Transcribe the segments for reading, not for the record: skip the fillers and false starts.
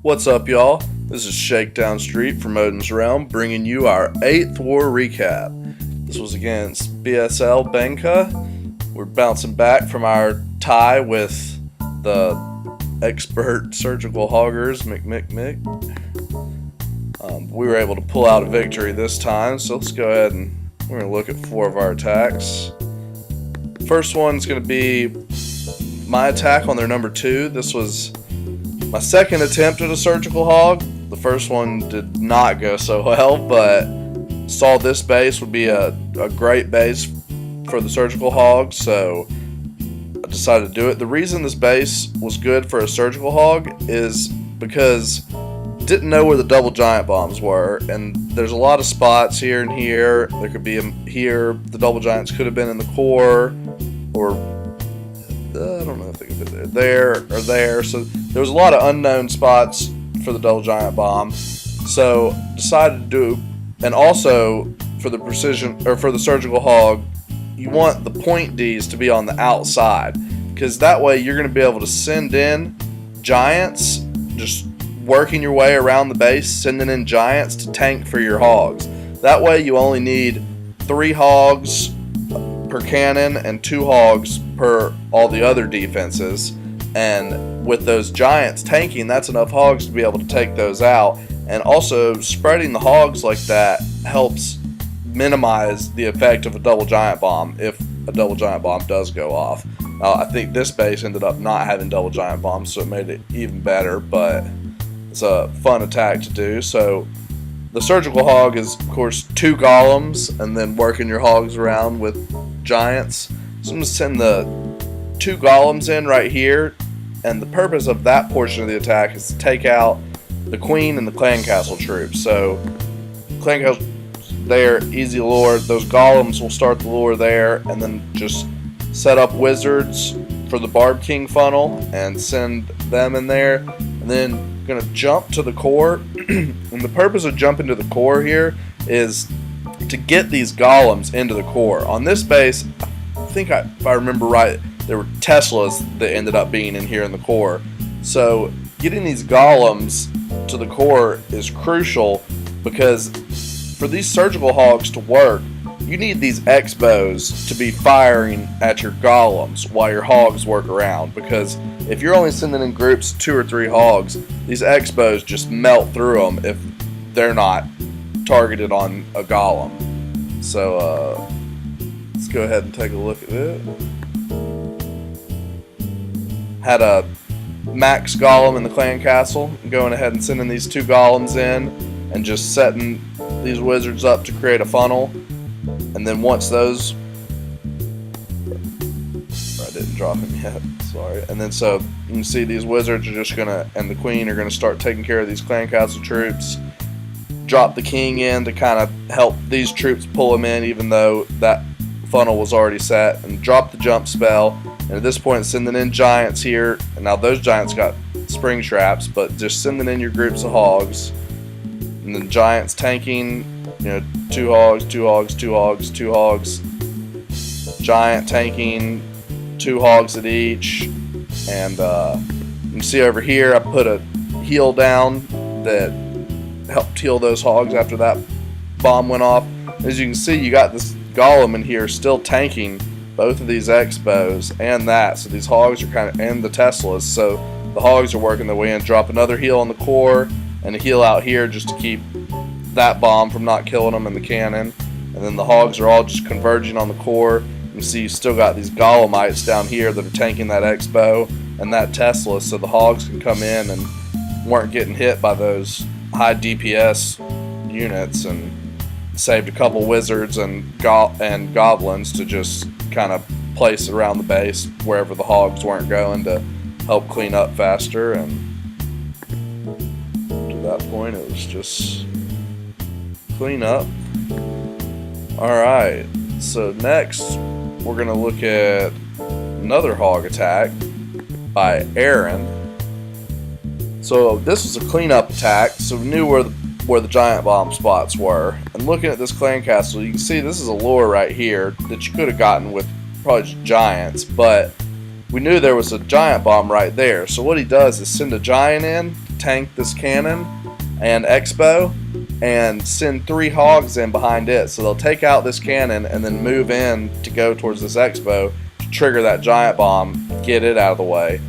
What's up, y'all? This is Shakedown Street from Odin's Realm, bringing you our 8th war recap. This was against BSL Benka. We're bouncing back from our tie with the expert surgical hoggers, Mick. We were able to pull out a victory this time, so let's go ahead and we're going to look at 4 of our attacks. First one's going to be my attack on their number 2. This was my second attempt at a surgical hog. The first one did not go so well, but saw this base would be a great base for the surgical hog, so I decided to do it. The reason this base was good for a surgical hog is because I didn't know where the double giant bombs were, and there's a lot of spots here and here. There could be here. The double giants could have been in the core, or I don't know if they could be there or there. So there was a lot of unknown spots for the double giant bomb. So decided to do, and also for the precision or for the surgical hog, you want the point Ds to be on the outside, because that way you're going to be able to send in giants, just working your way around the base, sending in giants to tank for your hogs. That way you only need 3 hogs per cannon and 2 hogs per all the other defenses, and with those giants tanking, that's enough hogs to be able to take those out. And also spreading the hogs like that helps minimize the effect of a double giant bomb if a double giant bomb does go off. I think this base ended up not having double giant bombs, so it made it even better, but it's a fun attack to do. So the surgical hog is, of course, 2 golems and then working your hogs around with giants. So I'm going to send the 2 golems in right here, and the purpose of that portion of the attack is to take out the queen and the clan castle troops. So clan castle there, easy lure. Those golems will start the lure there, and then just set up wizards for the Barb King funnel and send them in there, and then going to jump to the core. And the purpose of jumping to the core here is to get these golems into the core. On this base, I think if I remember right, there were Teslas that ended up being in here in the core. So getting these golems to the core is crucial, because for these surgical hogs to work, you need these X-bows to be firing at your golems while your hogs work around, because if you're only sending in groups of 2 or 3 hogs, these X-bows just melt through them if they're not targeted on a golem. So let's go ahead and take a look at it. Had a max golem in the clan castle, going ahead and sending these 2 golems in and just setting these wizards up to create a funnel. And then once those, I didn't drop him yet, sorry. And then so you can see these wizards are just gonna, and the queen are gonna start taking care of these clan castle troops. Drop the king in to kind of help these troops pull them in, even though that funnel was already set, and drop the jump spell. And at this point, sending in giants here, and now those giants got spring traps, but just sending in your groups of hogs, and then giants tanking, 2 hogs, 2 hogs, 2 hogs, 2 hogs, giant tanking, 2 hogs at each. And you can see over here I put a heal down that helped heal those hogs after that bomb went off. As you can see, you got this golem in here still tanking both of these X-bows and that, so these hogs are kind of, and the Teslas, so the hogs are working their way in. Drop another heal on the core and a heal out here just to keep that bomb from not killing them in the cannon. And then the hogs are all just converging on the core. You can see you still got these golemites down here that are tanking that X-bow and that Tesla, so the hogs can come in and weren't getting hit by those high DPS units, and saved a couple wizards and goblins to just kind of place around the base wherever the hogs weren't going, to help clean up faster. And to that point, it was just clean up. Alright, so next we're going to look at another hog attack by Aaron. So this was a cleanup attack, so we knew where the giant bomb spots were. And looking at this clan castle, you can see this is a lure right here that you could have gotten with probably just giants, but we knew there was a giant bomb right there. So what he does is send a giant in, tank this cannon and X-bow and send 3 hogs in behind it. So they'll take out this cannon and then move in to go towards this X-bow to trigger that giant bomb, get it out of the way.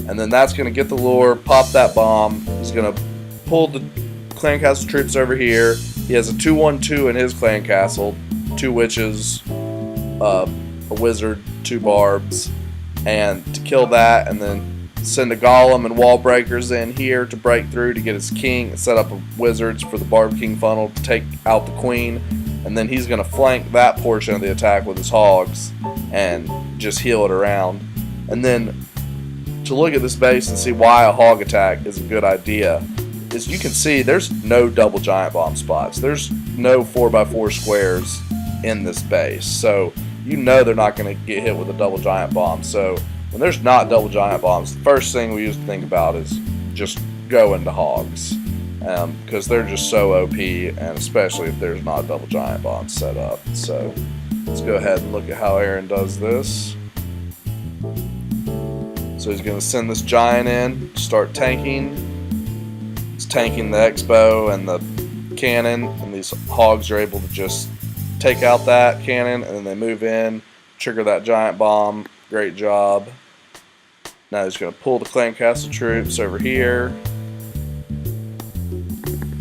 And then that's going to get the lure, pop that bomb. He's going to pull the clan castle troops over here. He has a 2-1-2 in his clan castle, 2 witches, a wizard, 2 barbs, and to kill that, and then send a golem and wall breakers in here to break through to get his king, set up wizards for the barb king funnel to take out the queen, and then he's going to flank that portion of the attack with his hogs and just heal it around. And then to look at this base and see why a hog attack is a good idea is you can see there's no double giant bomb spots. There's no 4x4 squares in this base, so you know they're not going to get hit with a double giant bomb. So when there's not double giant bombs, the first thing we used to think about is just go into hogs, because they're just so OP, and especially if there's not double giant bombs set up. So let's go ahead and look at how Aaron does this. So he's going to send this giant in, start tanking. He's tanking the X-bow and the cannon, and these hogs are able to just take out that cannon, and then they move in, trigger that giant bomb. Great job. Now he's going to pull the clan castle troops over here.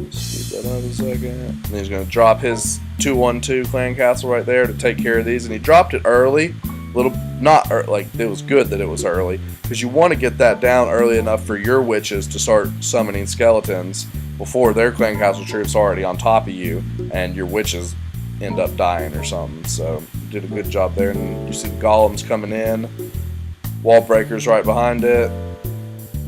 Speed that up a second. And he's going to drop his 2-1-2 clan castle right there to take care of these. And he dropped it early. Like it was good that it was early, because you want to get that down early enough for your witches to start summoning skeletons before their clan castle troops are already on top of you and your witches end up dying or something. So did a good job there. And you see the golems coming in, wall breakers right behind it,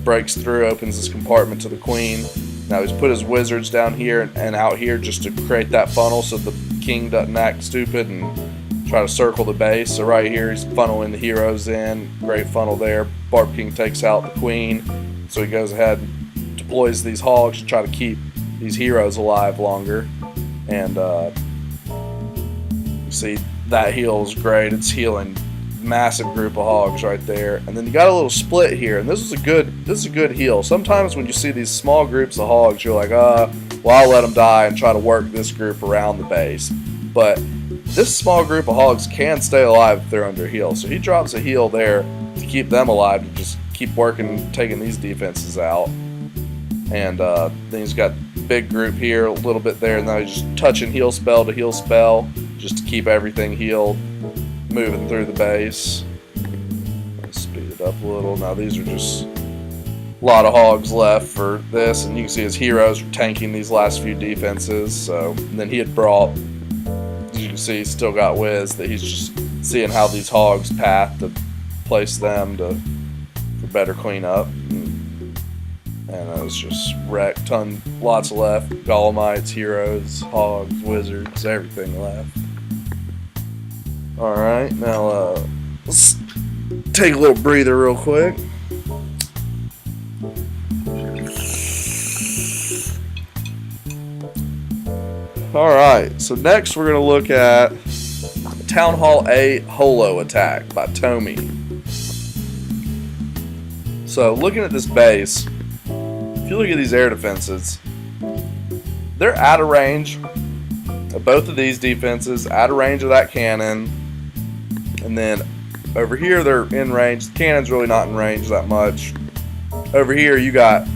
breaks through, opens this compartment to the queen. Now he's put his wizards down here and out here just to create that funnel so the king doesn't act stupid and try to circle the base. So right here he's funneling the heroes in. Great funnel there. Barb King takes out the queen, so he goes ahead and deploys these hogs to try to keep these heroes alive longer. And you see that heal is great. It's healing massive group of hogs right there. And then you got a little split here, and this is a good heal. Sometimes when you see these small groups of hogs, you're like, well, I'll let them die and try to work this group around the base. But this small group of hogs can stay alive if they're under heal. So he drops a heal there to keep them alive, to just keep working, taking these defenses out. And then he's got big group here, a little bit there, and now he's just touching heal spell to heal spell, just to keep everything healed, moving through the base. Let's speed it up a little. Now these are just a lot of hogs left for this, and you can see his heroes are tanking these last few defenses. So, and then he had brought, as you can see, he's still got Wiz, that he's just seeing how these hogs path to place them for better cleanup. And it was just wrecked, lots left. Golemites, heroes, hogs, wizards, everything left. Alright, now let's take a little breather real quick. Alright, so next we're going to look at TH8 HoLo attack by Tommy. So looking at this base, if you look at these air defenses, they're out of range of both of these defenses, out of range of that cannon, and then over here they're in range. The cannon's really not in range that much. Over here you got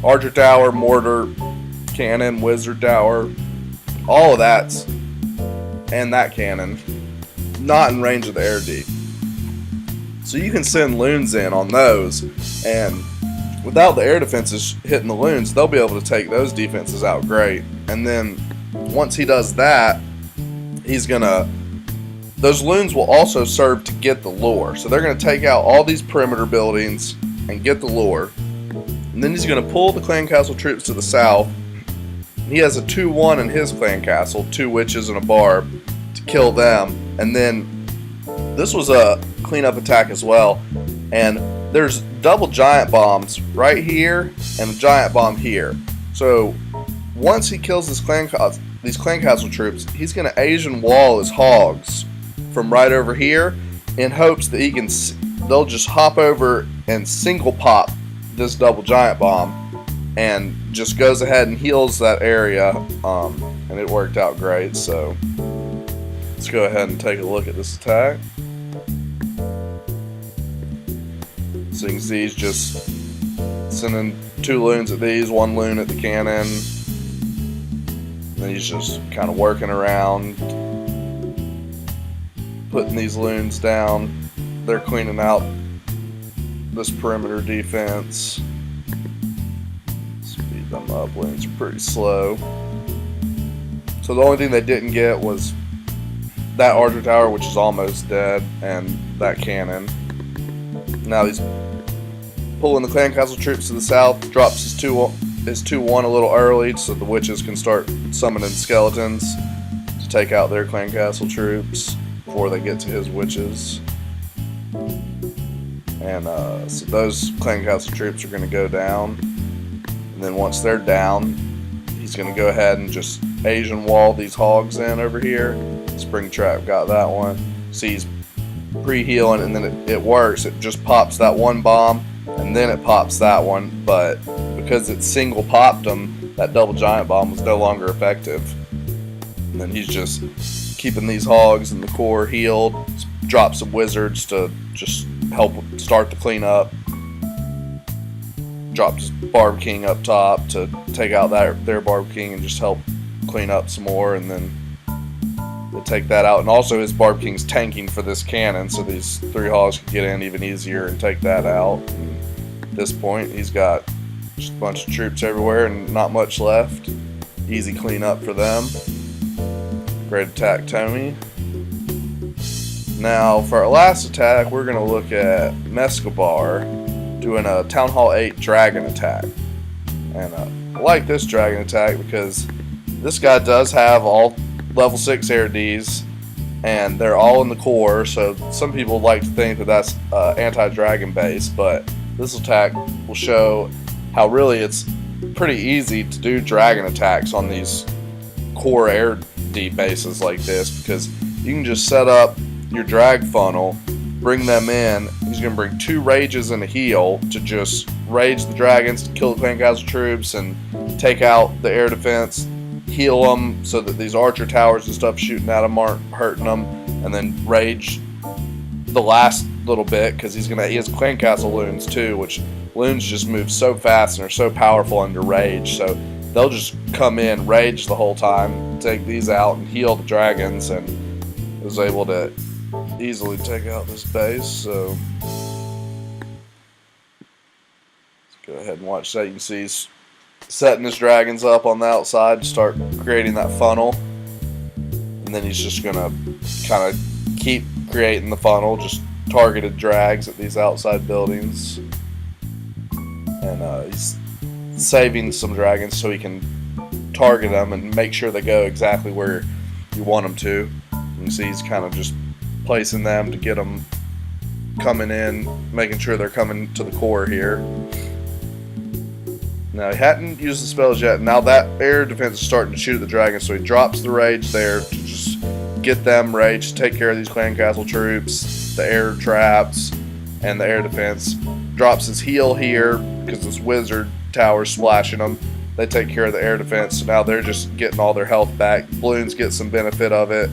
archer tower, mortar, cannon, wizard tower, all of that's, and that cannon, not in range of the air D. So you can send loons in on those, and without the air defenses hitting the loons, they'll be able to take those defenses out great. And then once he does that, those loons will also serve to get the lure. So they're going to take out all these perimeter buildings and get the lure. And then he's going to pull the clan castle troops to the south. He has a 2-1 in his clan castle, 2 witches and a barb, to kill them. And then this was a cleanup attack as well. And there's double giant bombs right here and a giant bomb here. So once he kills these clan castle troops, he's going to Asian wall his hogs from right over here in hopes that they'll just hop over and single pop this double giant bomb and just goes ahead and heals that area, and it worked out great. So let's go ahead and take a look at this attack. So you can see he's just sending 2 loons at these, 1 loon at the cannon. Then he's just kind of working around, putting these loons down. They're cleaning out this perimeter defense. Speed them up. Loons are pretty slow. So the only thing they didn't get was that archer tower, which is almost dead, and that cannon. Now he's pulling the clan castle troops to the south, drops his 2-1 a little early so the witches can start summoning skeletons to take out their clan castle troops before they get to his witches. And so those clan castle troops are going to go down, and then once they're down, he's going to go ahead and just Asian wall these hogs in over here. Springtrap got that one. See, he's pre-healing, and then it works. It just pops that 1 bomb, and then it pops that one, but because it single popped them, that double giant bomb was no longer effective. And then he's just keeping these hogs in the core healed, drop some wizards to just help start the cleanup, dropped his Barb King up top to take out their Barb King and just help clean up some more, and then we'll take that out. And also his Barb King's tanking for this cannon, so these 3 hogs can get in even easier and take that out. And at this point he's got just a bunch of troops everywhere and not much left. Easy cleanup for them. Great attack, Tony. Now for our last attack, we're going to look at Mescabar doing a Town Hall 8 dragon attack. And I like this dragon attack because this guy does have all level 6 air Ds, and they're all in the core, so some people like to think that that's anti-dragon based, but this attack will show how really it's pretty easy to do dragon attacks on these core air D bases like this, because you can just set up your drag funnel, bring them in. He's going to bring 2 rages and a heal to just rage the dragons to kill the clan castle troops and take out the air defense, heal them so that these archer towers and stuff shooting at them aren't hurting them, and then rage the last little bit because he has clan castle loons too, which loons just move so fast and are so powerful under rage, so they'll just come in, rage the whole time, take these out and heal the dragons, and was able to easily take out this base. So let's go ahead and watch that. You can see he's setting his dragons up on the outside to start creating that funnel, and then he's just gonna kind of keep creating the funnel, just targeted drags at these outside buildings, and he's saving some dragons so he can target them and make sure they go exactly where you want them to. You can see he's kind of just placing them to get them coming in, making sure they're coming to the core here. Now he hadn't used the spells yet. Now that air defense is starting to shoot at the dragons, so he drops the rage there to just get them rage, take care of these clan castle troops, the air traps, and the air defense. Drops his heal here because this wizard tower's splashing them. They take care of the air defense, so now they're just getting all their health back. Balloons get some benefit of it,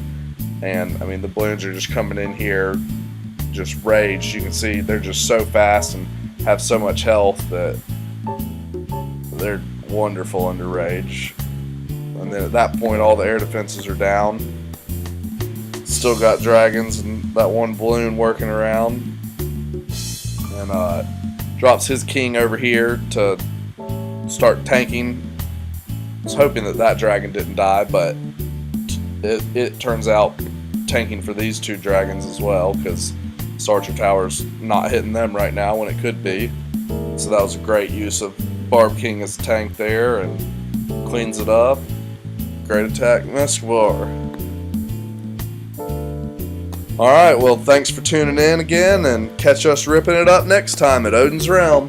and I mean the balloons are just coming in here, just rage. You can see they're just so fast and have so much health that they're wonderful under rage. And then at that point all the air defenses are down. Still got dragons and that one balloon working around, and drops his king over here to start tanking. I was hoping that that dragon didn't die, but it turns out tanking for these 2 dragons as well, because this archer tower's not hitting them right now when it could be. So that was a great use of Barb King as a tank there, and cleans it up. Great attack, Mescabar. Alright, well thanks for tuning in again, and catch us ripping it up next time at Odin's Realm.